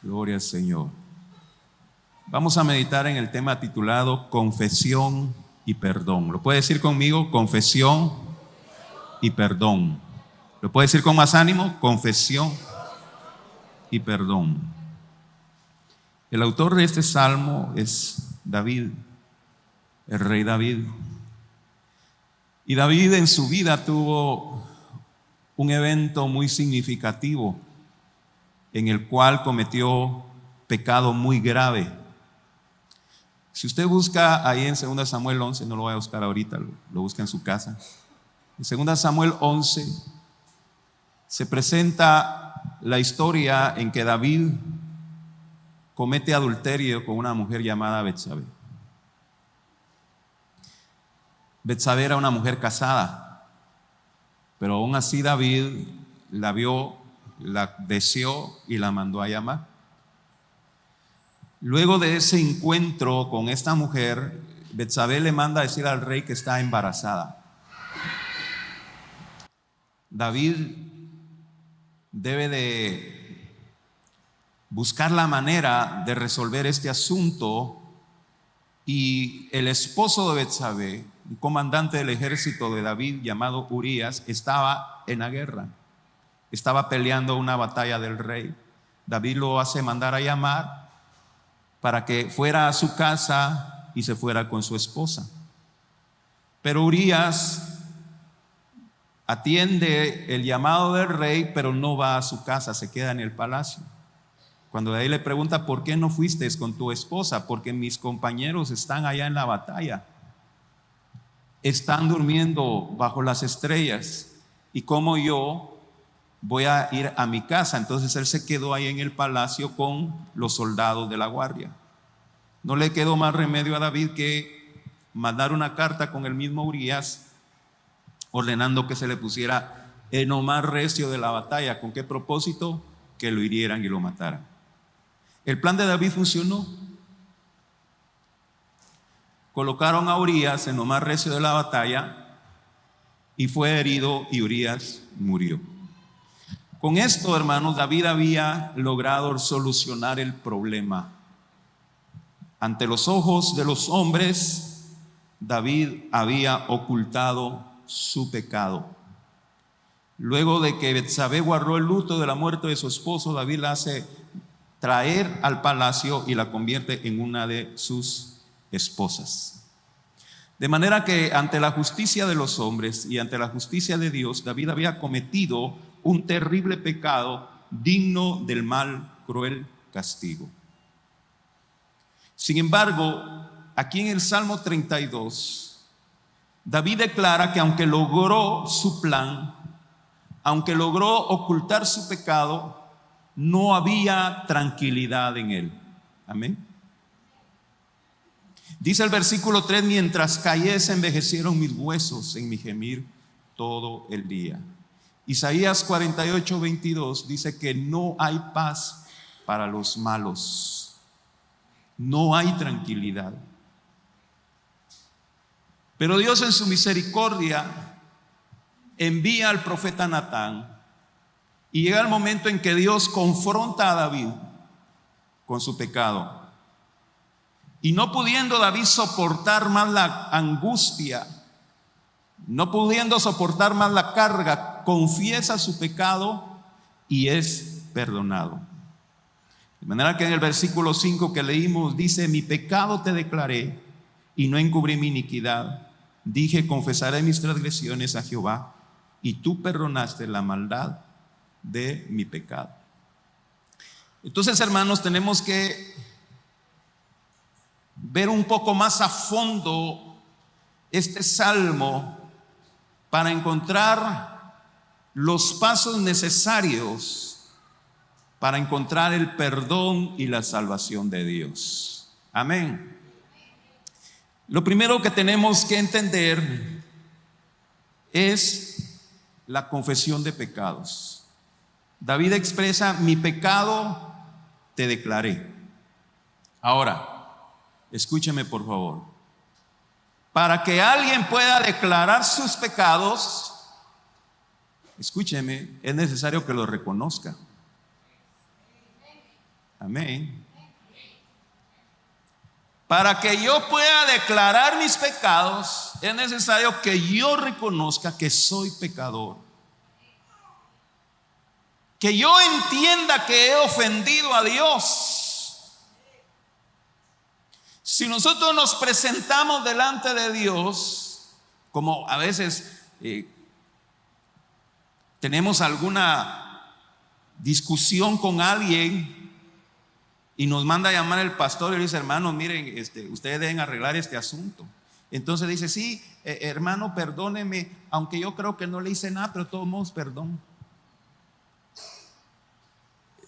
Gloria al Señor. Vamos a meditar en el tema titulado Confesión y Perdón. ¿Lo puede decir conmigo? Confesión y perdón. ¿Lo puede decir con más ánimo? Confesión y perdón. El autor de este salmo es David, el rey David. Y David en su vida tuvo un evento muy significativo en el cual cometió pecado muy grave. Si usted busca ahí en 2 Samuel 11, no lo voy a buscar ahorita, lo busca en su casa. En 2 Samuel 11 se presenta la historia en que David comete adulterio con una mujer llamada Betsabé. Betsabé era una mujer casada, pero aún así David la vio, la deseó y la mandó a llamar. Luego de ese encuentro con esta mujer, Betsabé le manda a decir al rey que está embarazada. David debe de buscar la manera de resolver este asunto, y el esposo de Betsabé, un comandante del ejército de David llamado Urías, estaba en la guerra, estaba peleando una batalla del rey. David lo hace mandar a llamar para que fuera a su casa y se fuera con su esposa. Pero Urías atiende el llamado del rey, pero no va a su casa, se queda en el palacio. Cuando David le pregunta: ¿por qué no fuiste con tu esposa? Porque mis compañeros están allá en la batalla, están durmiendo bajo las estrellas, y como yo voy a ir a mi casa. Entonces él se quedó ahí en el palacio con los soldados de la guardia. No le quedó más remedio a David que mandar una carta con el mismo Urías, ordenando que se le pusiera en lo más recio de la batalla. ¿Con qué propósito? Que lo hirieran y lo mataran. El plan de David funcionó. Colocaron a Urías en lo más recio de la batalla y fue herido, y Urías murió. Con esto, hermanos, David había logrado solucionar el problema. Ante los ojos de los hombres, David había ocultado su pecado. Luego de que Betsabé guardó el luto de la muerte de su esposo, David la hace traer al palacio y la convierte en una de sus esposas. De manera que ante la justicia de los hombres y ante la justicia de Dios, David había cometido un terrible pecado digno del mal, cruel castigo. Sin embargo, aquí en el Salmo 32, David declara que aunque logró su plan, aunque logró ocultar su pecado, no había tranquilidad en él. Amén. Dice el versículo 3: mientras callé se envejecieron mis huesos en mi gemir todo el día. Isaías 48:22 dice que no hay paz para los malos, no hay tranquilidad. Pero Dios en su misericordia envía al profeta Natán, y llega el momento en que Dios confronta a David con su pecado. Y no pudiendo David soportar más la angustia, no pudiendo soportar más la carga, confiesa su pecado y es perdonado. De manera que en el versículo 5 que leímos dice: mi pecado te declaré y no encubrí mi iniquidad. Dije: confesaré mis transgresiones a Jehová, y tú perdonaste la maldad de mi pecado. Entonces, hermanos, tenemos que ver un poco más a fondo este salmo para encontrar los pasos necesarios para encontrar el perdón y la salvación de Dios. Amén. Lo primero que tenemos que entender es la confesión de pecados. David expresa: mi pecado te declaré. Ahora, escúcheme por favor. Para que alguien pueda declarar sus pecados, escúcheme, es necesario que los reconozca. Amén. Para que yo pueda declarar mis pecados, es necesario que yo reconozca que soy pecador. Que yo entienda que he ofendido a Dios. Si nosotros nos presentamos delante de Dios, como a veces tenemos alguna discusión con alguien y nos manda a llamar el pastor y le dice: hermano, miren, ustedes deben arreglar este asunto. Entonces dice: sí, hermano, perdóneme, aunque yo creo que no le hice nada, pero de todos modos, perdón.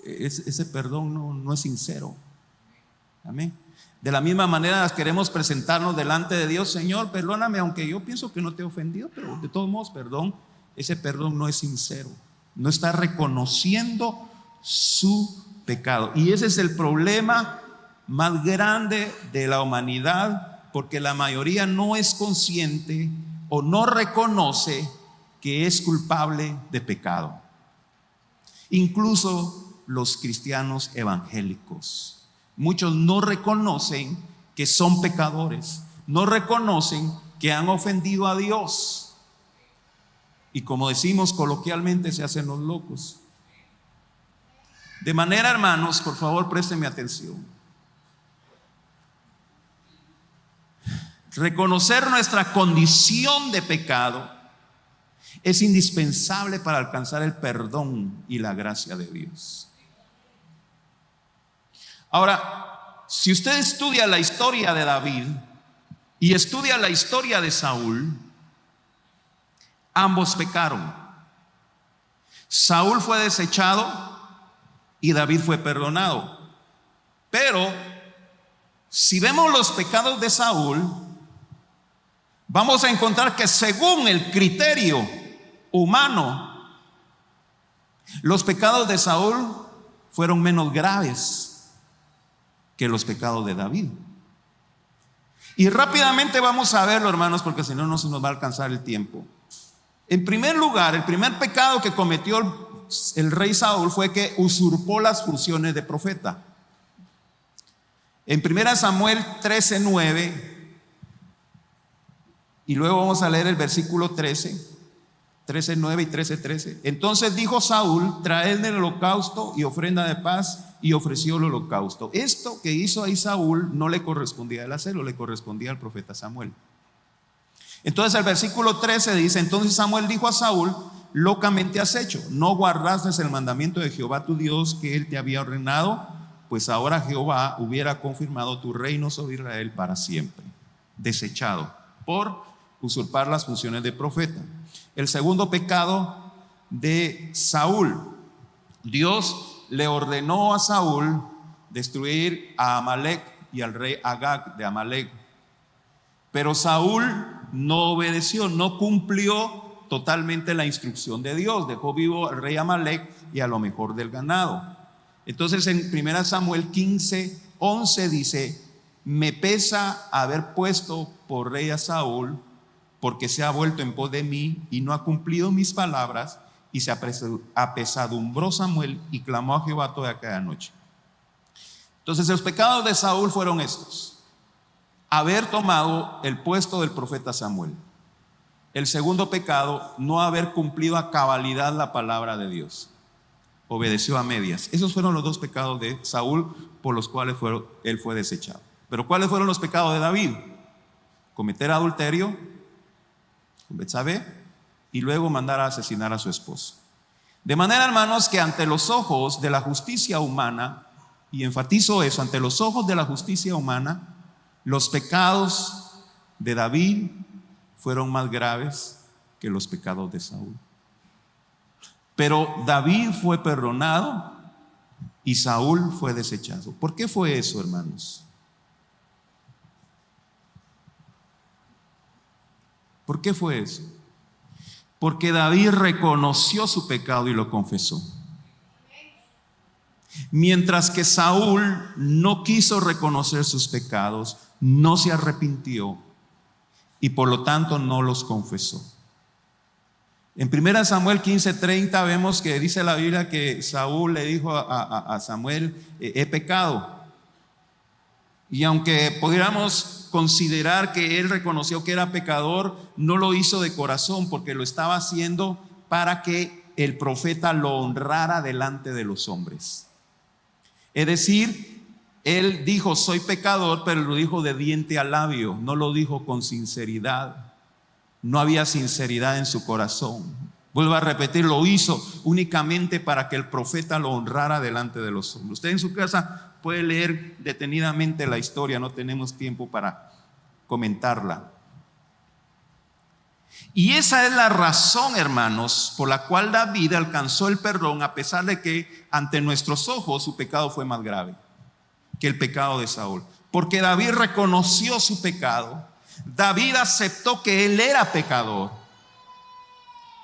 Ese perdón no es sincero. Amén. De la misma manera queremos presentarnos delante de Dios: Señor, perdóname, aunque yo pienso que no te he ofendido, pero de todos modos, perdón. Ese perdón no es sincero. No está reconociendo su pecado. Y ese es el problema más grande de la humanidad, porque la mayoría no es consciente o no reconoce que es culpable de pecado. Incluso los cristianos evangélicos, muchos no reconocen que son pecadores, no reconocen que han ofendido a Dios. Y como decimos coloquialmente, se hacen los locos. De manera, hermanos, por favor, préstenme atención. Reconocer nuestra condición de pecado es indispensable para alcanzar el perdón y la gracia de Dios. Ahora, si usted estudia la historia de David y estudia la historia de Saúl, ambos pecaron. Saúl fue desechado y David fue perdonado. Pero si vemos los pecados de Saúl, vamos a encontrar que según el criterio humano, los pecados de Saúl fueron menos graves que los pecados de David. Y rápidamente vamos a verlo, hermanos, porque si no, no se nos va a alcanzar el tiempo. En primer lugar, el primer pecado que cometió el rey Saúl fue que usurpó las funciones de profeta. En 1 Samuel 13:9, y luego vamos a leer el versículo 13:9 y 13:13. Entonces dijo Saúl: traedme el holocausto y ofrenda de paz, y ofreció el holocausto. Esto que hizo ahí Saúl no le correspondía a él hacerlo, le correspondía al profeta Samuel. Entonces el versículo 13 dice: entonces Samuel dijo a Saúl: locamente has hecho, no guardaste el mandamiento de Jehová tu Dios que él te había ordenado, pues ahora Jehová hubiera confirmado tu reino sobre Israel para siempre. Desechado por usurpar las funciones de profeta. El segundo pecado de Saúl: Dios le ordenó a Saúl destruir a Amalek y al rey Agag de Amalek. Pero Saúl no obedeció, no cumplió totalmente la instrucción de Dios. Dejó vivo al rey Amalek y a lo mejor del ganado. Entonces en 1 Samuel 15:11 dice: me pesa haber puesto por rey a Saúl, porque se ha vuelto en pos de mí y no ha cumplido mis palabras. Y se apesadumbró Samuel y clamó a Jehová toda aquella noche. Entonces los pecados de Saúl fueron estos: haber tomado el puesto del profeta Samuel. El segundo pecado, no haber cumplido a cabalidad la palabra de Dios. Obedeció a medias. Esos fueron los dos pecados de Saúl por los cuales él fue desechado. Pero ¿cuáles fueron los pecados de David? Cometer adulterio con Betsabé y luego mandar a asesinar a su esposo. De manera, hermanos, que ante los ojos de la justicia humana, y enfatizo eso, ante los ojos de la justicia humana, los pecados de David fueron más graves que los pecados de Saúl. Pero David fue perdonado y Saúl fue desechado. ¿Por qué fue eso, hermanos? ¿Por qué fue eso? Porque David reconoció su pecado y lo confesó. Mientras que Saúl no quiso reconocer sus pecados, no se arrepintió y por lo tanto no los confesó. En 1 Samuel 15:30 vemos que dice la Biblia que Saúl le dijo a Samuel, he pecado. Y aunque pudiéramos considerar que él reconoció que era pecador, no lo hizo de corazón, porque lo estaba haciendo para que el profeta lo honrara delante de los hombres. Es decir, él dijo soy pecador, pero lo dijo de diente a labio, no lo dijo con sinceridad. No había sinceridad en su corazón. Vuelvo a repetir, lo hizo únicamente para que el profeta lo honrara delante de los hombres. Usted en su casa puede leer detenidamente la historia, no tenemos tiempo para comentarla. Y esa es la razón, hermanos, por la cual David alcanzó el perdón, a pesar de que ante nuestros ojos su pecado fue más grave que el pecado de Saúl. Porque David reconoció su pecado. David aceptó que él era pecador.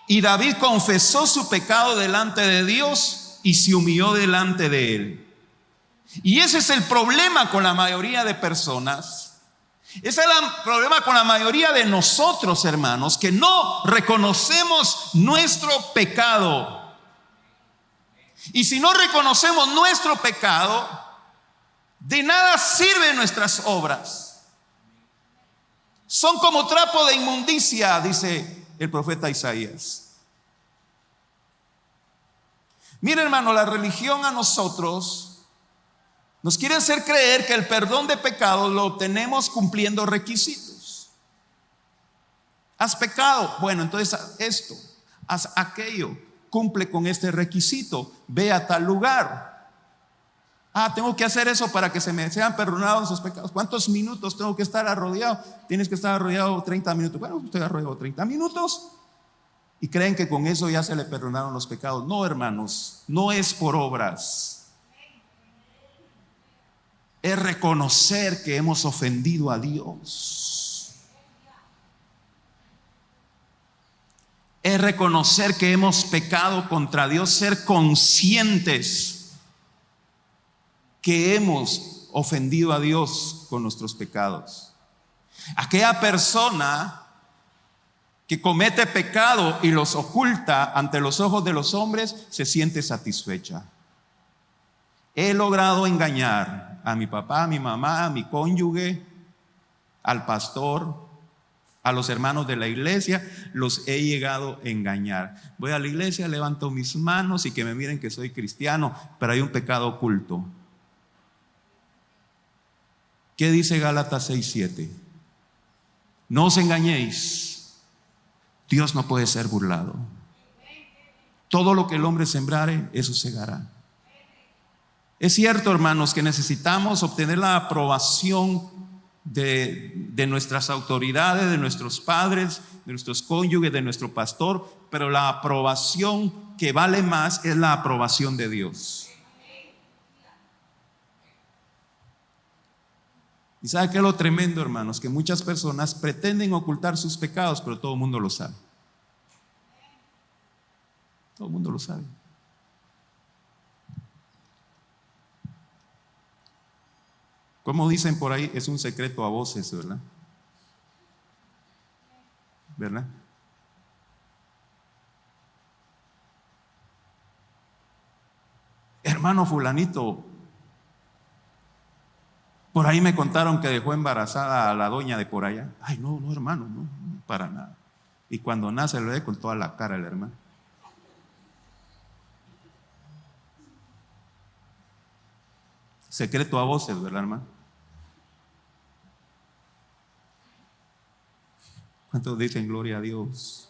Y David confesó su pecado delante de Dios y se humilló delante de él. Y ese es el problema con la mayoría de personas. Ese es el problema con la mayoría de nosotros, hermanos, que no reconocemos nuestro pecado. Y si no reconocemos nuestro pecado, de nada sirven nuestras obras. Son como trapo de inmundicia, dice el profeta Isaías. Mira, hermano, la religión a nosotros nos quiere hacer creer que el perdón de pecados lo obtenemos cumpliendo requisitos. Has pecado, bueno, entonces haz esto, haz aquello, cumple con este requisito, ve a tal lugar. Tengo que hacer eso para que se me sean perdonados esos pecados. ¿Cuántos minutos tengo que estar arrodillado? Tienes que estar arrodillado 30 minutos. Bueno, estoy arrodillado 30 minutos y creen que con eso ya se le perdonaron los pecados. No, hermanos, no es por obras. Es reconocer que hemos ofendido a Dios. Es reconocer que hemos pecado contra Dios, ser conscientes que hemos ofendido a Dios con nuestros pecados. Aquella persona que comete pecado y los oculta ante los ojos de los hombres se siente satisfecha. He logrado engañar a mi papá, a mi mamá, a mi cónyuge, al pastor, a los hermanos de la iglesia, los he llegado a engañar. Voy a la iglesia, levanto mis manos y que me miren que soy cristiano, pero hay un pecado oculto. ¿Qué dice Gálatas 6:7? No os engañéis, Dios no puede ser burlado. Todo lo que el hombre sembrare, eso segará. Es cierto, hermanos, que necesitamos obtener la aprobación de nuestras autoridades, de nuestros padres, de nuestros cónyuges, de nuestro pastor, pero la aprobación que vale más es la aprobación de Dios. ¿Y sabe qué es lo tremendo, hermanos? Que muchas personas pretenden ocultar sus pecados, pero todo el mundo lo sabe. Todo el mundo lo sabe. Como dicen por ahí, es un secreto a voces, ¿verdad? ¿Verdad? Hermano fulanito, por ahí me contaron que dejó embarazada a la doña de por allá. Ay, no, hermano, no, para nada. Y cuando nace lo ve con toda la cara el hermano. Secreto a voces, ¿verdad, hermano? ¿Cuántos dicen gloria a Dios?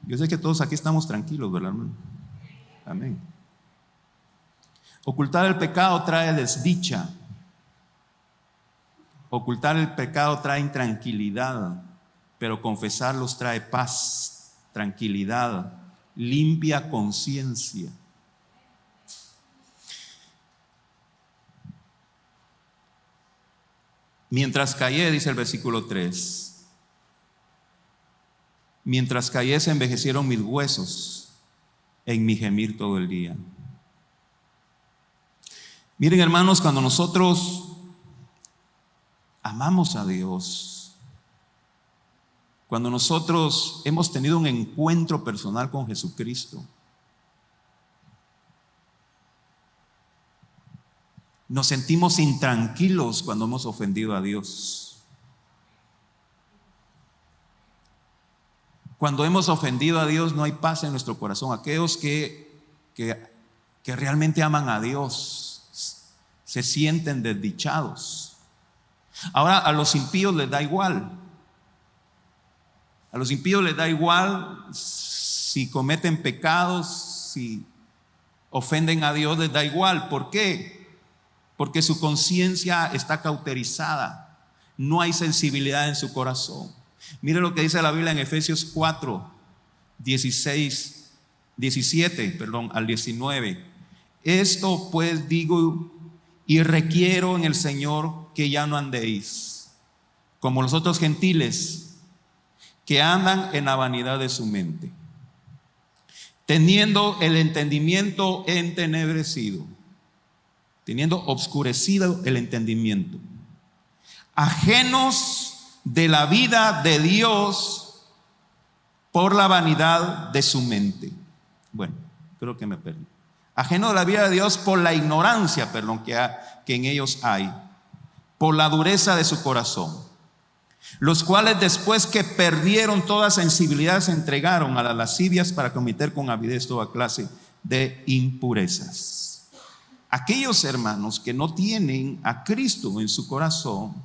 Yo sé que todos aquí estamos tranquilos, ¿verdad, hermano? Amén. Ocultar el pecado trae desdicha. Ocultar el pecado trae intranquilidad, pero confesarlos trae paz, tranquilidad, limpia conciencia. Mientras callé, dice el versículo 3, mientras callé se envejecieron mis huesos en mi gemir todo el día. Miren, hermanos, cuando nosotros amamos a Dios, Cuando nosotros hemos tenido un encuentro personal con Jesucristo, nos sentimos intranquilos cuando hemos ofendido a Dios. Cuando hemos ofendido a Dios no hay paz en nuestro corazón. Aquellos que realmente aman a Dios se sienten desdichados. Ahora a los impíos les da igual. A los impíos les da igual si cometen pecados, si ofenden a Dios, les da igual. ¿Por qué? Porque su conciencia está cauterizada. No hay sensibilidad en su corazón. Mire lo que dice la Biblia en Efesios 4, 17 al 19. Esto pues digo y requiero en el Señor que ya no andéis como los otros gentiles que andan en la vanidad de su mente, teniendo el entendimiento entenebrecido, teniendo obscurecido el entendimiento, ajenos de la vida de Dios por la vanidad de su mente. Bueno, creo que me perdí. Ajeno de la vida de Dios por la ignorancia, que en ellos hay, por la dureza de su corazón, los cuales después que perdieron toda sensibilidad se entregaron a las lascivias para cometer con avidez toda clase de impurezas. Aquellos hermanos que no tienen a Cristo en su corazón,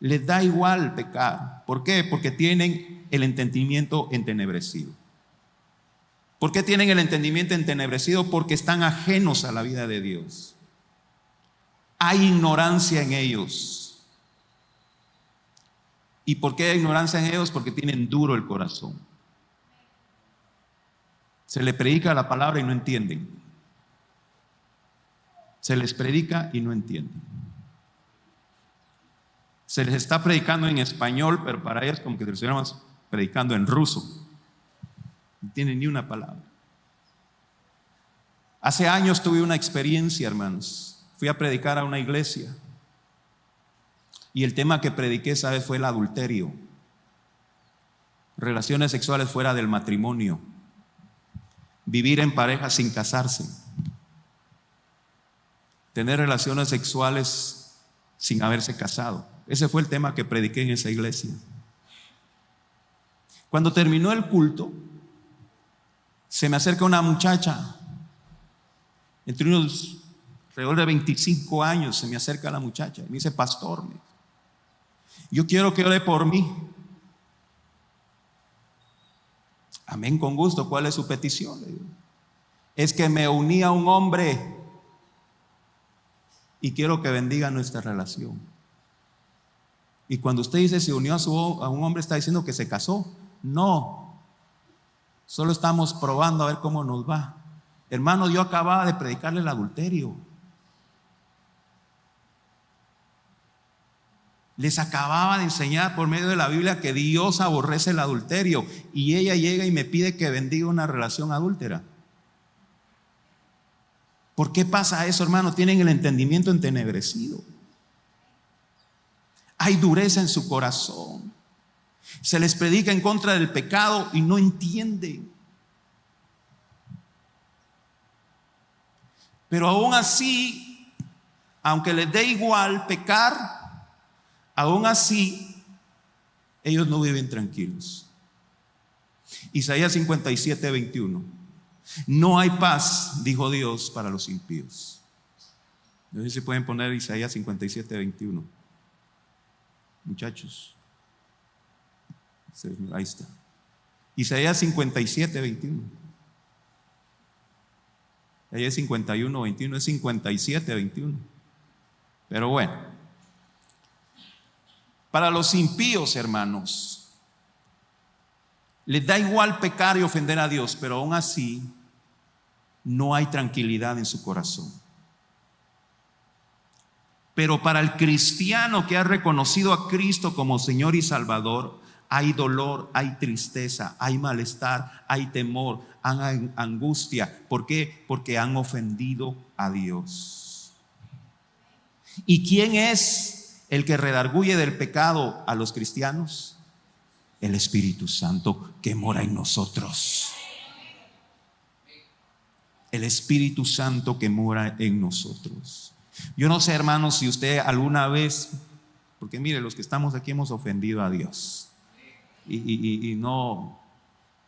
les da igual pecar. ¿Por qué? Porque tienen el entendimiento entenebrecido. ¿Por qué tienen el entendimiento entenebrecido? Porque están ajenos a la vida de Dios. Hay ignorancia en ellos. ¿Y por qué hay ignorancia en ellos? Porque tienen duro el corazón. Se les predica la palabra y no entienden. Se les predica y no entienden. Se les está predicando en español, pero para ellos como que se estuviéramos predicando en ruso. No tienen ni una palabra. Hace años tuve una experiencia, hermanos. Fui a predicar a una iglesia. Y el tema que prediqué esa vez fue el adulterio. Relaciones sexuales fuera del matrimonio. Vivir en pareja sin casarse. Tener relaciones sexuales sin haberse casado. Ese fue el tema que prediqué en esa iglesia. Cuando terminó el culto, se me acerca una muchacha, entre unos alrededor de 25 años, se me acerca la muchacha y me dice: pastor, yo quiero que ore por mí. Amén, con gusto. ¿Cuál es su petición? Le digo: es que me uní a un hombre y quiero que bendiga nuestra relación. Y cuando usted dice se unió a un hombre, ¿está diciendo que se casó? No, solo estamos probando a ver cómo nos va. Hermano, yo acababa de predicarle el adulterio. Les acababa de enseñar por medio de la Biblia que Dios aborrece el adulterio, y ella llega y me pide que bendiga una relación adúltera. ¿Por qué pasa eso, hermano? Tienen el entendimiento entenebrecido. Hay dureza en su corazón. Se les predica en contra del pecado y no entienden. Pero aún así, aunque les dé igual pecar, aún así ellos no viven tranquilos. Isaías 57, 21. No hay paz, dijo Dios, para los impíos. No sé si pueden poner Isaías 57, 21. Muchachos, ahí está. Isaías 57, 21. Ahí es 51, 21, es 57, 21. Pero bueno, para los impíos, hermanos, les da igual pecar y ofender a Dios, pero aún así no hay tranquilidad en su corazón. Pero para el cristiano que ha reconocido a Cristo como Señor y Salvador, hay dolor, hay tristeza, hay malestar, hay temor, hay angustia. ¿Por qué? Porque han ofendido a Dios. ¿Y quién es el que redarguye del pecado a los cristianos? El Espíritu Santo que mora en nosotros. El Espíritu Santo que mora en nosotros. Yo no sé, hermanos, si usted alguna vez, porque mire, los que estamos aquí hemos ofendido a Dios. Y no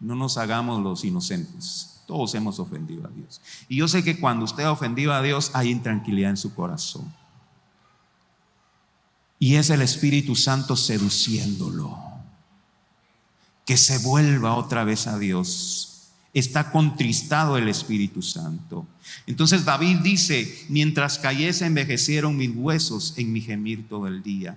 nos hagamos los inocentes. Todos hemos ofendido a Dios. Y yo sé que cuando usted ha ofendido a Dios hay intranquilidad en su corazón. Y es el Espíritu Santo seduciéndolo. Que se vuelva otra vez a Dios. Está contristado el Espíritu Santo. Entonces David dice: mientras callé se envejecieron mis huesos en mi gemir todo el día.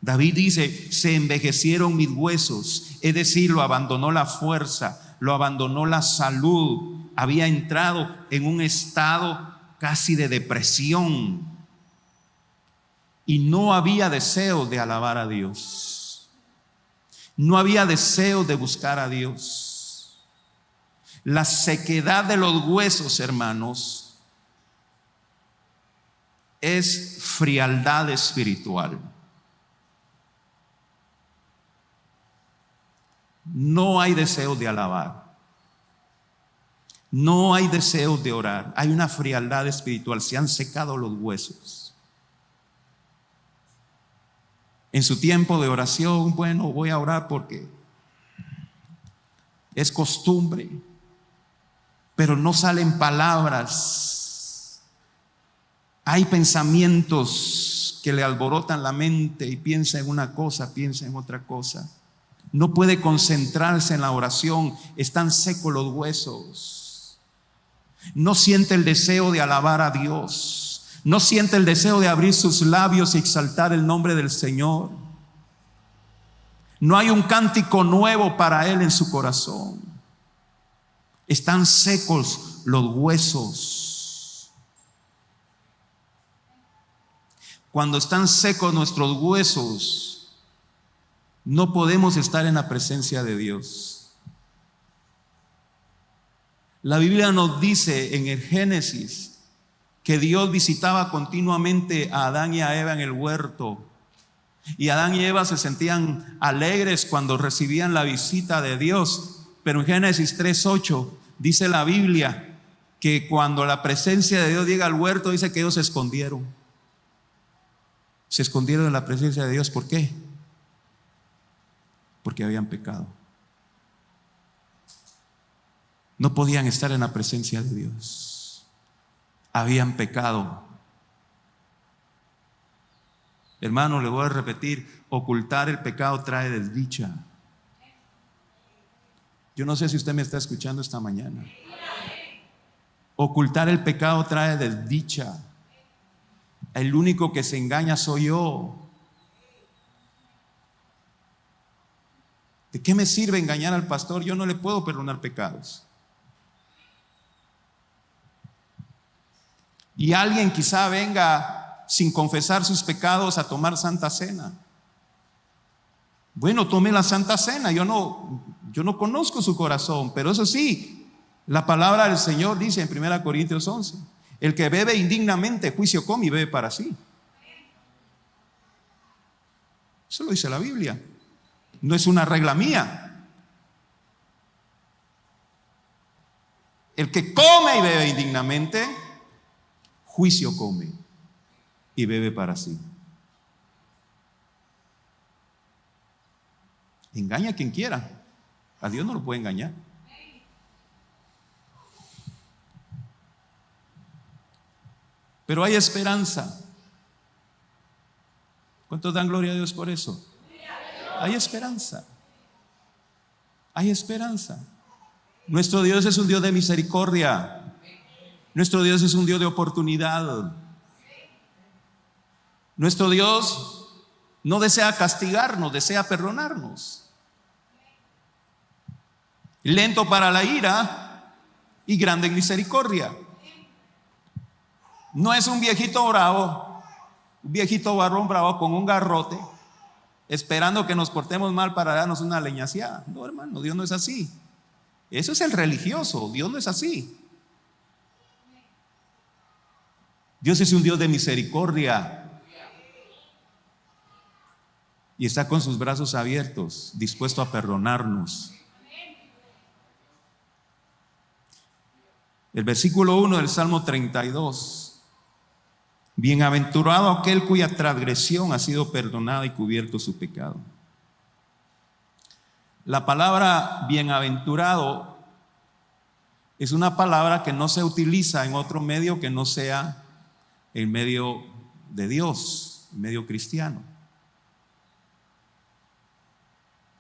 David dice: se envejecieron mis huesos, es decir, lo abandonó la fuerza, lo abandonó la salud, había entrado en un estado casi de depresión y no había deseo de alabar a Dios, no había deseo de buscar a Dios. La sequedad de los huesos, hermanos, es frialdad espiritual. No hay deseo de alabar, no hay deseo de orar, hay una frialdad espiritual, se han secado los huesos. En su tiempo de oración, bueno, voy a orar porque es costumbre, pero no salen palabras. Hay pensamientos que le alborotan la mente y piensa en una cosa, piensa en otra cosa. No puede concentrarse en la oración, están secos los huesos. No siente el deseo de alabar a Dios, no siente el deseo de abrir sus labios y exaltar el nombre del Señor. No hay un cántico nuevo para él en su corazón. Están secos los huesos. Cuando están secos nuestros huesos, no podemos estar en la presencia de Dios. La Biblia nos dice en el Génesis que Dios visitaba continuamente a Adán y a Eva en el huerto. Y Adán y Eva se sentían alegres cuando recibían la visita de Dios. Pero en Génesis 3:8 dice la Biblia que cuando la presencia de Dios llega al huerto, dice que ellos se escondieron. Se escondieron de la presencia de Dios. ¿Por qué? Porque habían pecado. No podían estar en la presencia de Dios. Habían pecado. Hermano, le voy a repetir: ocultar el pecado trae desdicha. Yo no sé si usted me está escuchando esta mañana. Ocultar el pecado trae desdicha. El único que se engaña soy yo. ¿De qué me sirve engañar al pastor? Yo no le puedo perdonar pecados. Y alguien quizá venga sin confesar sus pecados a tomar Santa Cena. Bueno, tome la Santa Cena. Yo no conozco su corazón, pero eso sí, la palabra del Señor dice en 1 Corintios 11: el que bebe indignamente, juicio come y bebe para sí. Eso lo dice la Biblia. No es una regla mía. El que come y bebe indignamente, juicio come y bebe para sí. Engaña a quien quiera. A Dios no lo puede engañar. Pero hay esperanza. ¿Cuántos dan gloria a Dios por eso? Hay esperanza. Hay esperanza. Nuestro Dios es un Dios de misericordia. Nuestro Dios es un Dios de oportunidad. Nuestro Dios no desea castigarnos, desea perdonarnos. Lento para la ira y grande en misericordia. No es un viejito bravo, un viejito varón bravo con un garrote, esperando que nos portemos mal para darnos una leñaciada. No, hermano, Dios no es así. Eso es el religioso. Dios no es así. Dios es un Dios de misericordia. y está con sus brazos abiertos, dispuesto a perdonarnos. El versículo 1 del Salmo 32. Bienaventurado aquel cuya transgresión ha sido perdonada y cubierto su pecado. La palabra bienaventurado es una palabra que no se utiliza en otro medio que no sea el medio de Dios, el medio cristiano.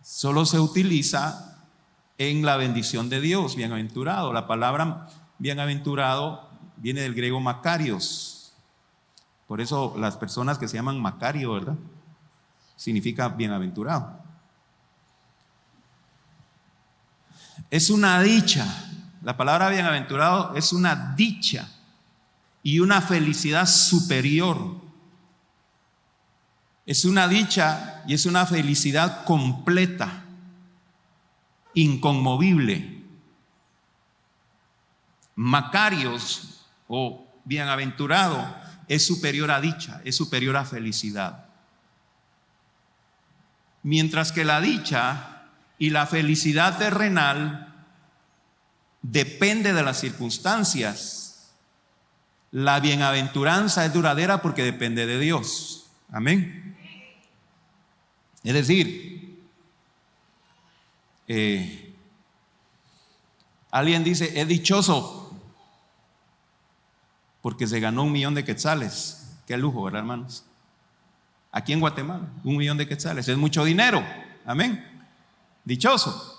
Solo se utiliza en la bendición de Dios, bienaventurado. La palabra bienaventurado viene del griego makarios. Por eso las personas que se llaman Macario, ¿verdad? Significa bienaventurado. Es una dicha. La palabra bienaventurado es una dicha y una felicidad superior. Es una dicha y es una felicidad completa, inconmovible. Macarios o bienaventurado es superior a dicha, es superior a felicidad. Mientras que la dicha y la felicidad terrenal depende de las circunstancias, la bienaventuranza es duradera porque depende de Dios. Amén. Es decir, alguien dice, es dichoso porque se ganó 1,000,000 de quetzales. Qué lujo, ¿verdad, hermanos? Aquí en Guatemala, 1,000,000 de quetzales, es mucho dinero. Amén. Dichoso.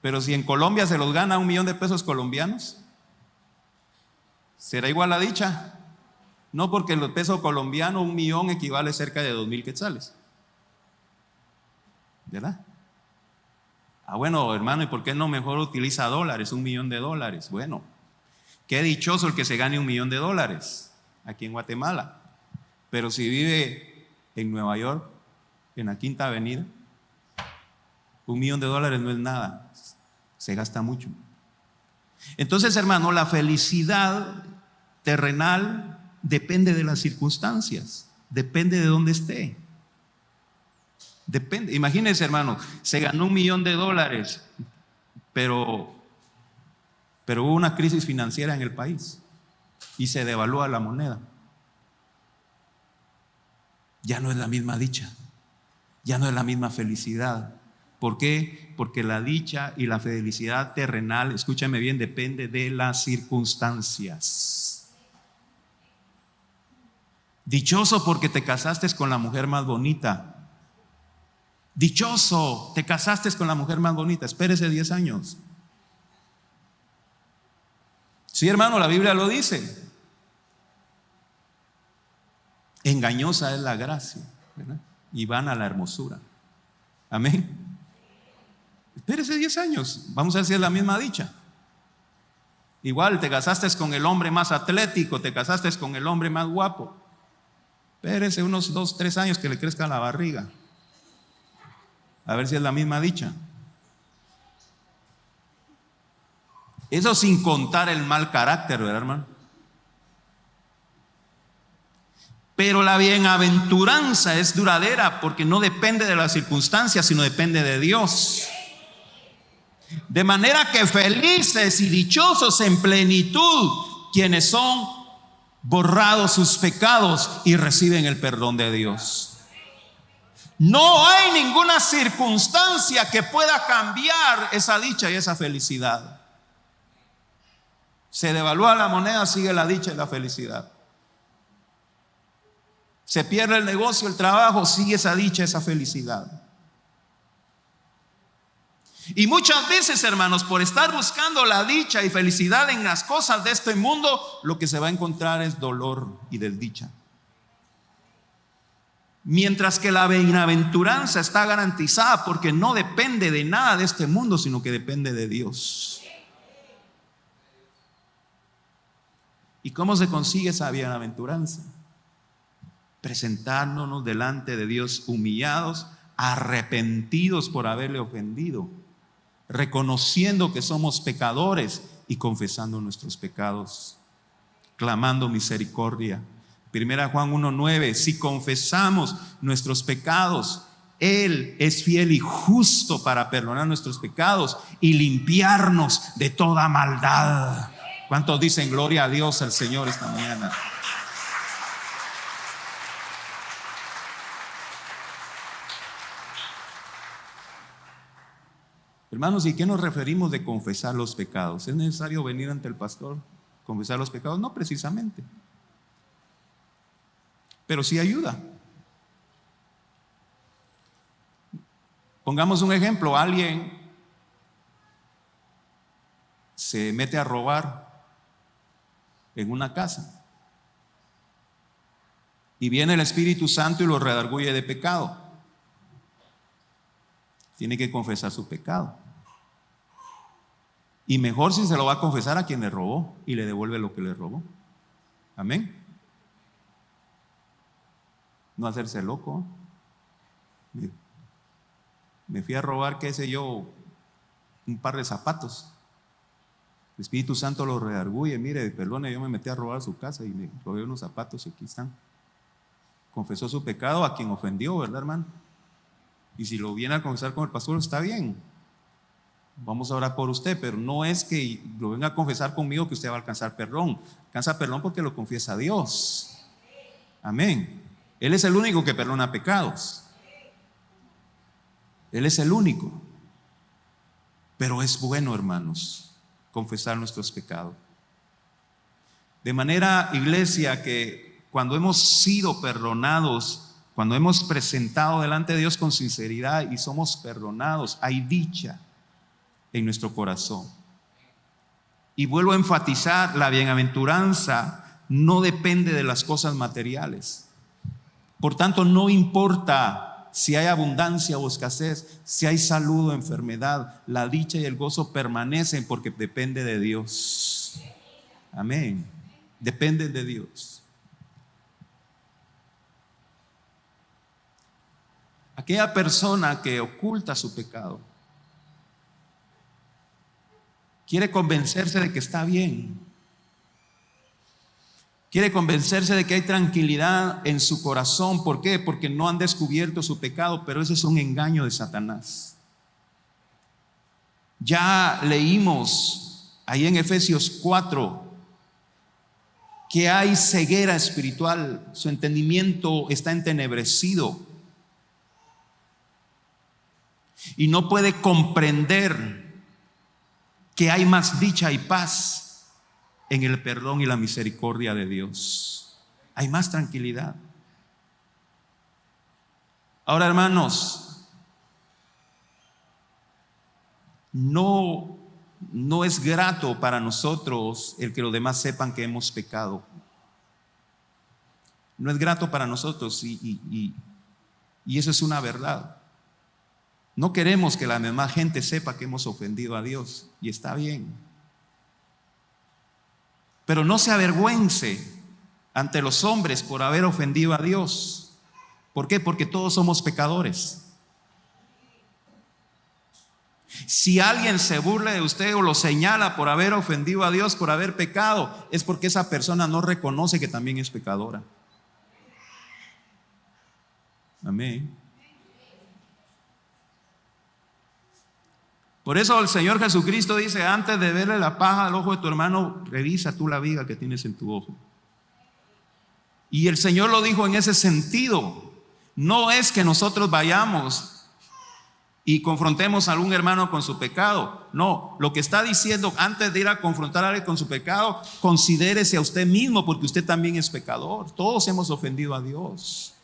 Pero si en Colombia se los gana 1,000,000 de pesos colombianos, ¿será igual a dicha? No, porque el peso colombiano, 1,000,000 equivale a cerca de 2,000 quetzales. ¿Verdad? Bueno, hermano, ¿y por qué no mejor utiliza dólares, 1,000,000 de dólares? Bueno, qué dichoso el que se gane 1,000,000 de dólares aquí en Guatemala. Pero si vive en Nueva York, en la Quinta Avenida, 1,000,000 de dólares no es nada, se gasta mucho. Entonces, hermano, la felicidad terrenal depende de las circunstancias, depende de dónde esté. Depende. Imagínense, hermano, se ganó 1,000,000 de dólares, pero hubo una crisis financiera en el país y se devalúa la moneda. Ya no es la misma dicha, ya no es la misma felicidad. ¿Por qué? Porque la dicha y la felicidad terrenal, escúchame bien, depende de las circunstancias. Dichoso porque te casaste con la mujer más bonita. Dichoso, te casaste con la mujer más bonita. Espérese 10 años. Sí, hermano, la Biblia lo dice. Engañosa es la gracia, ¿verdad? Y vana la hermosura. Amén. Espérese 10 años. Vamos a ver si es la misma dicha. Igual te casaste con el hombre más atlético, te casaste con el hombre más guapo. Espérese unos 2, 3 años que le crezca la barriga. A ver si es la misma dicha. Eso sin contar el mal carácter, ¿verdad, hermano? Pero la bienaventuranza es duradera porque no depende de las circunstancias, sino depende de Dios. De manera que felices y dichosos en plenitud quienes son borrados sus pecados y reciben el perdón de Dios. No hay ninguna circunstancia que pueda cambiar esa dicha y esa felicidad. Se devalúa la moneda, sigue la dicha y la felicidad. Se pierde el negocio, el trabajo, sigue esa dicha, esa felicidad. Y muchas veces, hermanos, por estar buscando la dicha y felicidad en las cosas de este mundo, lo que se va a encontrar es dolor y desdicha. Mientras que la bienaventuranza está garantizada porque no depende de nada de este mundo, sino que depende de Dios. ¿Y cómo se consigue esa bienaventuranza? Presentándonos delante de Dios humillados, arrepentidos por haberle ofendido, reconociendo que somos pecadores y confesando nuestros pecados, clamando misericordia. 1 Juan 1:9, si confesamos nuestros pecados, Él es fiel y justo para perdonar nuestros pecados y limpiarnos de toda maldad. ¿Cuántos dicen gloria a Dios, al Señor, esta mañana? Hermanos, ¿y qué nos referimos de confesar los pecados? ¿Es necesario venir ante el pastor, confesar los pecados? No precisamente, pero sí ayuda. Pongamos un ejemplo: alguien se mete a robar en una casa y viene el Espíritu Santo y lo redarguye de pecado. Tiene que confesar su pecado. Y mejor si se lo va a confesar a quien le robó y le devuelve lo que le robó. Amén. No hacerse loco. Me fui a robar, qué sé yo, un par de zapatos. El Espíritu Santo lo redarguye. Mire, perdone, yo me metí a robar su casa y me robé unos zapatos y aquí están. Confesó su pecado a quien ofendió, ¿verdad, hermano? Y si lo viene a confesar con el pastor, está bien. Vamos a orar por usted, pero no es que lo venga a confesar conmigo que usted va a alcanzar perdón. Alcanza perdón porque lo confiesa a Dios. Amén. Él es el único que perdona pecados. Él es el único. Pero es bueno, hermanos, confesar nuestros pecados. De manera, iglesia, que cuando hemos sido perdonados, cuando hemos presentado delante de Dios con sinceridad y somos perdonados, hay dicha en nuestro corazón. Y vuelvo a enfatizar, la bienaventuranza no depende de las cosas materiales. Por tanto, no importa si hay abundancia o escasez, si hay salud o enfermedad, la dicha y el gozo permanecen porque depende de Dios. Amén. Depende de Dios. Aquella persona que oculta su pecado quiere convencerse de que está bien. Quiere convencerse de que hay tranquilidad en su corazón. ¿Por qué? Porque no han descubierto su pecado, pero ese es un engaño de Satanás. Ya leímos ahí en Efesios 4 que hay ceguera espiritual, su entendimiento está entenebrecido y no puede comprender que hay más dicha y paz en el perdón y la misericordia de Dios. Hay más tranquilidad. Ahora, hermanos, no es grato para nosotros el que los demás sepan que hemos pecado. No es grato para nosotros y eso es una verdad. No queremos que la demás gente sepa que hemos ofendido a Dios, y está bien. Pero no se avergüence ante los hombres por haber ofendido a Dios. ¿Por qué? Porque todos somos pecadores. Si alguien se burla de usted o lo señala por haber ofendido a Dios, por haber pecado, es porque esa persona no reconoce que también es pecadora. Amén. Por eso el Señor Jesucristo dice: antes de verle la paja al ojo de tu hermano, revisa tú la viga que tienes en tu ojo. Y el Señor lo dijo en ese sentido. No es que nosotros vayamos y confrontemos a algún hermano con su pecado. No, lo que está diciendo, antes de ir a confrontar a alguien con su pecado, considérese a usted mismo, porque usted también es pecador. Todos hemos ofendido a Dios.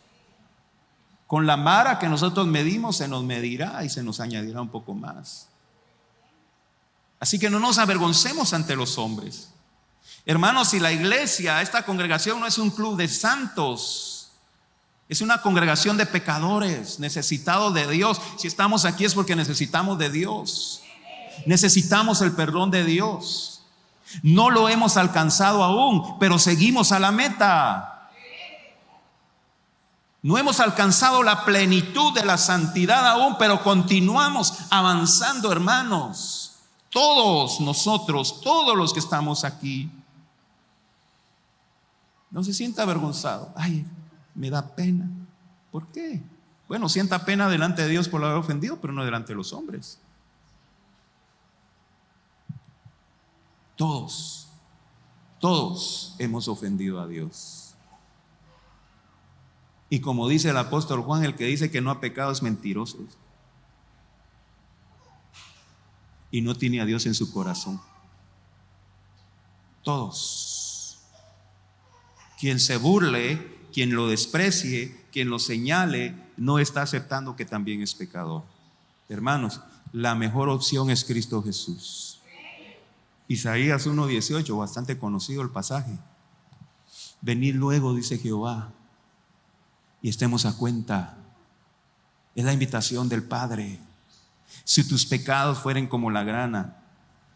Con la vara que nosotros medimos, se nos medirá y se nos añadirá un poco más. Así que no nos avergoncemos ante los hombres. Hermanos, si la iglesia, esta congregación no es un club de santos, es una congregación de pecadores necesitados de Dios. Si estamos aquí es porque necesitamos de Dios. Necesitamos el perdón de Dios. No lo hemos alcanzado aún, pero seguimos a la meta. No hemos alcanzado la plenitud de la santidad aún, pero continuamos avanzando, hermanos. Todos nosotros, todos los que estamos aquí. No se sienta avergonzado. Ay, me da pena. ¿Por qué? Bueno, sienta pena delante de Dios por haber ofendido, pero no delante de los hombres. Todos hemos ofendido a Dios. Y como dice el apóstol Juan, el que dice que no ha pecado es mentiroso y no tiene a Dios en su corazón. Todos. Quien se burle, quien lo desprecie, quien lo señale, no está aceptando que también es pecador. Hermanos, la mejor opción es Cristo Jesús. Isaías 1:18, bastante conocido el pasaje. Venid luego, dice Jehová, y estemos a cuenta. Es la invitación del Padre. Si tus pecados fueren como la grana,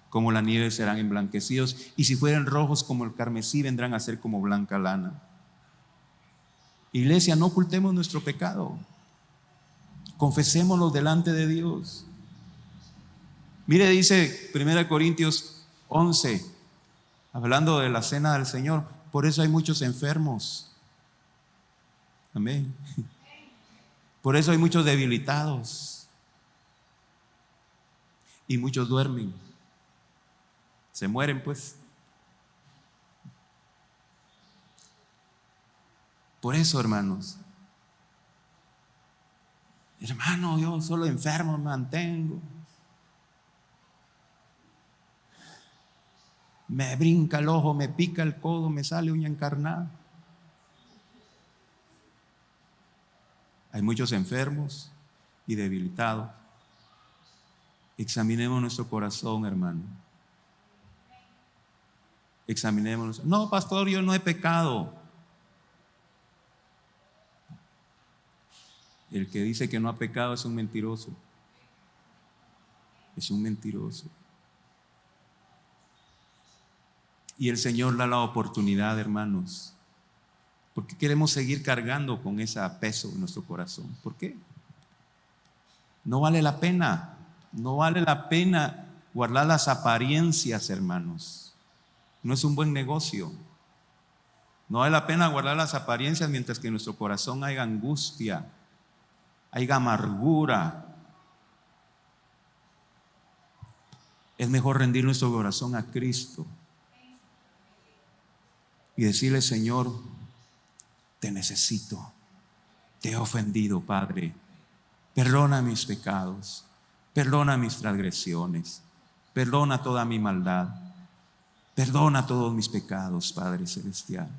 como la nieve serán emblanquecidos, y si fueren rojos como el carmesí, vendrán a ser como blanca lana. Iglesia, no ocultemos nuestro pecado, confesémoslo delante de Dios. Mire, dice 1 Corintios 11, hablando de la cena del Señor, por eso hay muchos enfermos. Amén. Por eso hay muchos debilitados y muchos duermen. Se mueren, pues. Por eso, hermanos, hermano, yo solo enfermo me mantengo. Me brinca el ojo, me pica el codo, me sale uña encarnada. Hay muchos enfermos y debilitados. Examinemos nuestro corazón, hermano. Examinémonos. No, pastor, yo no he pecado. El que dice que no ha pecado es un mentiroso. Es un mentiroso. Y el Señor da la oportunidad, hermanos. ¿Por qué queremos seguir cargando con ese peso en nuestro corazón? ¿Por qué? No vale la pena. No vale la pena guardar las apariencias, hermanos. No es un buen negocio. No vale la pena guardar las apariencias mientras que en nuestro corazón haya angustia, haya amargura. Es mejor rendir nuestro corazón a Cristo y decirle: Señor, te necesito, te he ofendido, Padre, perdona mis pecados, perdona mis transgresiones, perdona toda mi maldad, perdona todos mis pecados, Padre Celestial.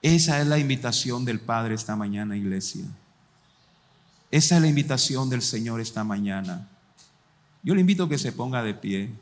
Esa es la invitación del Padre esta mañana, iglesia. Esa es la invitación del Señor esta mañana. Yo le invito a que se ponga de pie.